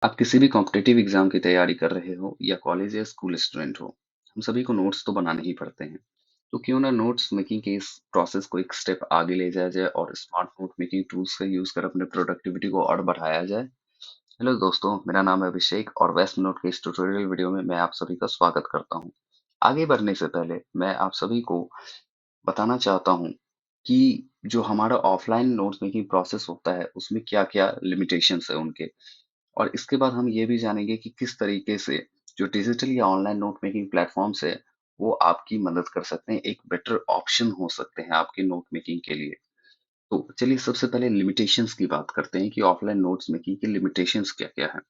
आप किसी भी कॉम्पिटिटिव एग्जाम की तैयारी कर रहे हो या कॉलेज या स्कूल स्टूडेंट हो, हम सभी को नोट्स तो बनाने ही पड़ते हैं। तो क्यों ना नोट्स मेकिंग के इस प्रोसेस को एक स्टेप आगे ले जाया जाए और स्मार्ट नोट मेकिंग टूल्स का यूज कर अपने प्रोडक्टिविटी को और बढ़ाया जाए। हेलो दोस्तों, मेरा नाम है अभिषेक और वेस्ट नोट के इस ट्यूटोरियल वीडियो में मैं आप सभी का स्वागत करता हूं। आगे बढ़ने से पहले मैं आप सभी को बताना चाहता हूं कि जो हमारा ऑफलाइन नोट्स मेकिंग प्रोसेस होता है उसमें क्या क्या लिमिटेशंस है उनके। और इसके बाद हम ये भी जानेंगे कि किस तरीके से जो डिजिटल या ऑनलाइन नोट मेकिंग प्लेटफॉर्म्स है वो आपकी मदद कर सकते हैं, एक बेटर ऑप्शन हो सकते हैं आपकी नोट मेकिंग के लिए। तो चलिए सबसे पहले लिमिटेशंस की बात करते हैं कि ऑफलाइन नोट्स मेकिंग की लिमिटेशंस क्या क्या है।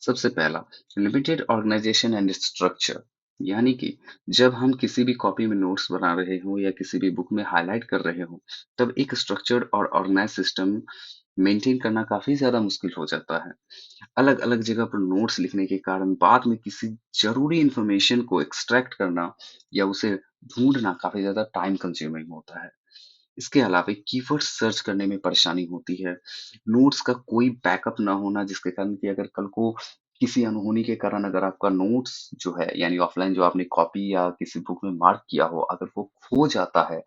सबसे पहला, लिमिटेड ऑर्गेनाइजेशन एंड स्ट्रक्चर। यानी कि जब हम किसी भी कॉपी में नोट्स बना रहे हो या किसी भी बुक में हाईलाइट कर रहे हो, तब एक स्ट्रक्चर्ड और ऑर्गेनाइज सिस्टम मेंटेन करना काफी ज्यादा मुश्किल हो जाता है। अलग अलग जगह पर नोट्स लिखने के कारण बाद में किसी जरूरी इंफॉर्मेशन को एक्सट्रैक्ट करना या उसे ढूंढना काफी ज्यादा टाइम कंज्यूमिंग होता है। इसके अलावा कीवर्ड सर्च करने में परेशानी होती है। नोट्स का कोई बैकअप ना होना जिसके कारण कि अगर कल को किसी अनहोनी के कारण अगर आपका नोट्स जो है यानी ऑफलाइन जो आपने कॉपी या किसी बुक में मार्क किया हो अगर वो खो जाता है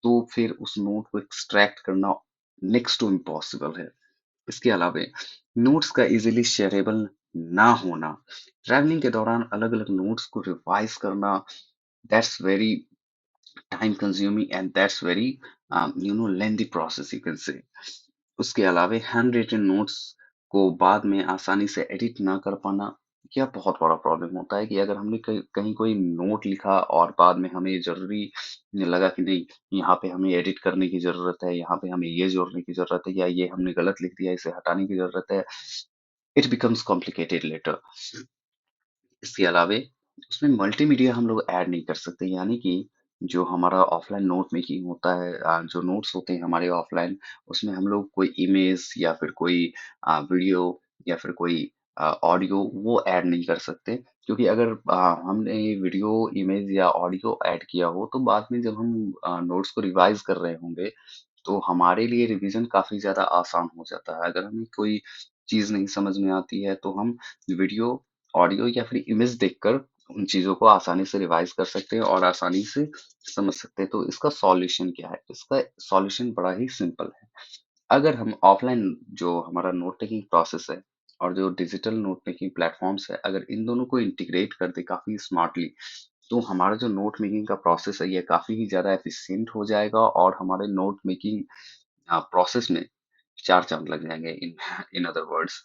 तो फिर उस नोट को एक्सट्रैक्ट करना नेक्स्ट टू इम्पॉसिबल है। इसके अलावे नोट्स का इजीली शेयरेबल ना होना, ट्रैवलिंग के दौरान अलग अलग नोट्स को रिवाइज करना, that's very time consuming and that's very lengthy process you can say. उसके अलावे हैंड रिटन नोट्स को बाद में आसानी से एडिट ना कर पाना, यह बहुत बड़ा प्रॉब्लम होता है कि अगर हमने कहीं कोई नोट लिखा और बाद में हमें जरूरी लगा कि नहीं, यहाँ पे हमें एडिट करने की जरूरत है, यहाँ पे हमें ये जोड़ने की जरूरत है या ये हमने गलत लिख दिया इसे हटाने की जरूरत है, इट बिकम्स कॉम्प्लिकेटेड लेटर। इसके अलावे उसमें मल्टीमीडिया हम लोग ऐड नहीं कर सकते, यानी कि जो हमारा ऑफलाइन नोट मेकिंग होता है, जो नोट्स होते हैं हमारे ऑफलाइन, उसमें हम लोग कोई इमेज या फिर कोई वीडियो या फिर कोई ऑडियो वो ऐड नहीं कर सकते। क्योंकि अगर हमने वीडियो इमेज या ऑडियो ऐड किया हो तो बाद में जब हम नोट्स को रिवाइज कर रहे होंगे तो हमारे लिए रिवीजन काफी ज्यादा आसान हो जाता है। अगर हमें कोई चीज नहीं समझ में आती है तो हम वीडियो, ऑडियो या फिर इमेज देखकर उन चीजों को आसानी से रिवाइज कर सकते हैं और आसानी से समझ सकते हैं। तो इसका सॉल्यूशन क्या है? इसका सॉल्यूशन बड़ा ही सिंपल है। अगर हम ऑफलाइन जो हमारा नोट टेकिंग प्रोसेस है और जो डिजिटल नोट मेकिंग प्लेटफॉर्म्स है, अगर इन दोनों को इंटीग्रेट कर दे काफी स्मार्टली, तो हमारा जो नोट मेकिंग का प्रोसेस है ये काफी ही ज्यादा एफिशिएंट हो जाएगा और हमारे नोट मेकिंग प्रोसेस में चार चांद लग जाएंगे इन इन अदर वर्ड्स।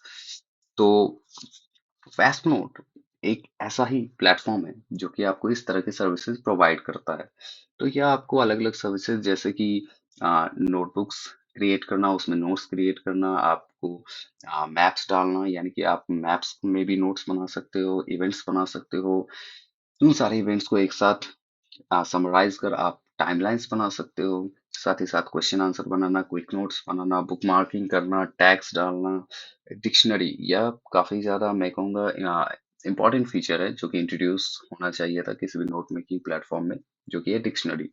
तो फास्ट नोट एक ऐसा ही प्लेटफॉर्म है जो कि आपको इस तरह की सर्विसेज प्रोवाइड करता है। तो यह आपको अलग अलग सर्विसेज जैसे कि नोटबुक्स क्रिएट करना, उसमें नोट्स क्रिएट करना, आपको मैप्स डालना, यानी कि आप मैप्स में भी नोट्स बना सकते हो, इवेंट्स बना सकते हो। उन सारे इवेंट्स को एक साथ समराइज कर आप टाइमलाइंस बना सकते हो। साथ ही साथ क्वेश्चन आंसर बनाना, क्विक नोट्स बनाना, बुक मार्किंग करना, टैग्स डालना, डिक्शनरी, यह काफी ज्यादा मैं कहूँगा इम्पोर्टेंट फीचर है जो कि इंट्रोड्यूस होना चाहिए था किसी भी नोट मेकिंग प्लेटफॉर्म में, जो कि है डिक्शनरी।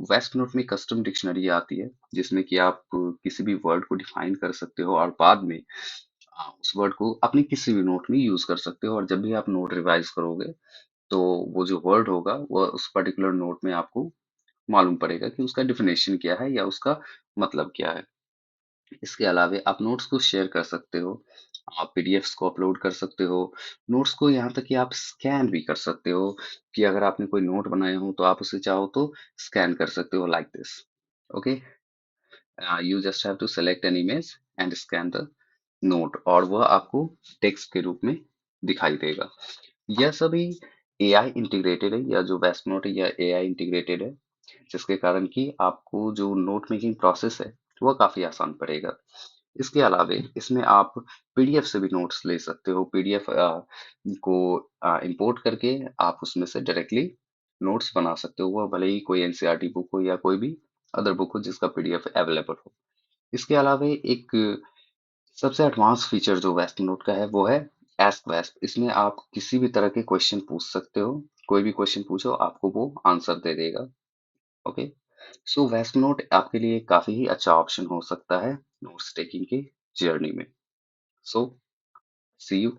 वेस्ट नोट में कस्टम डिक्शनरी आती है जिसमें कि आप किसी भी वर्ड को डिफाइन कर सकते हो और बाद में उस वर्ड को अपने किसी भी नोट में यूज कर सकते हो, और जब भी आप नोट रिवाइज करोगे तो वो जो वर्ड होगा वो उस पर्टिकुलर नोट में आपको मालूम पड़ेगा कि उसका डिफिनेशन क्या है या उसका मतलब क्या है। इसके अलावा आप नोट्स को शेयर कर सकते हो, आप पीडीएफ्स को अपलोड कर सकते हो, नोट्स को यहाँ तक कि आप स्कैन भी कर सकते हो कि अगर आपने कोई नोट बनाया हो तो आप उसे चाहो तो स्कैन कर सकते हो like this. Okay, you just have to select an image and scan the note और वह आपको टेक्स्ट के रूप में दिखाई देगा। यह सभी एआई इंटीग्रेटेड है, या जो वेस्ट नोट है यह एआई इंटीग्रेटेड है, जिसके कारण कि आपको जो नोट मेकिंग प्रोसेस है वह काफी आसान पड़ेगा। इसके अलावे इसमें आप पीडीएफ से भी नोट्स ले सकते हो। पीडीएफ को इंपोर्ट करके आप उसमें से डायरेक्टली नोट्स बना सकते हो, वह भले ही कोई एनसीईआरटी बुक हो या कोई भी अदर बुक हो जिसका पीडीएफ अवेलेबल हो। इसके अलावा एक सबसे एडवांस फीचर जो वेस्ट नोट का है वो है एस्क वेस्ट। इसमें आप किसी भी तरह के क्वेश्चन पूछ सकते हो, कोई भी क्वेश्चन पूछो आपको वो आंसर दे देगा। ओके, सो वेस्ट नोट आपके लिए काफी ही अच्छा ऑप्शन हो सकता है नोट्स टेकिंग की जर्नी में। सो सी यू।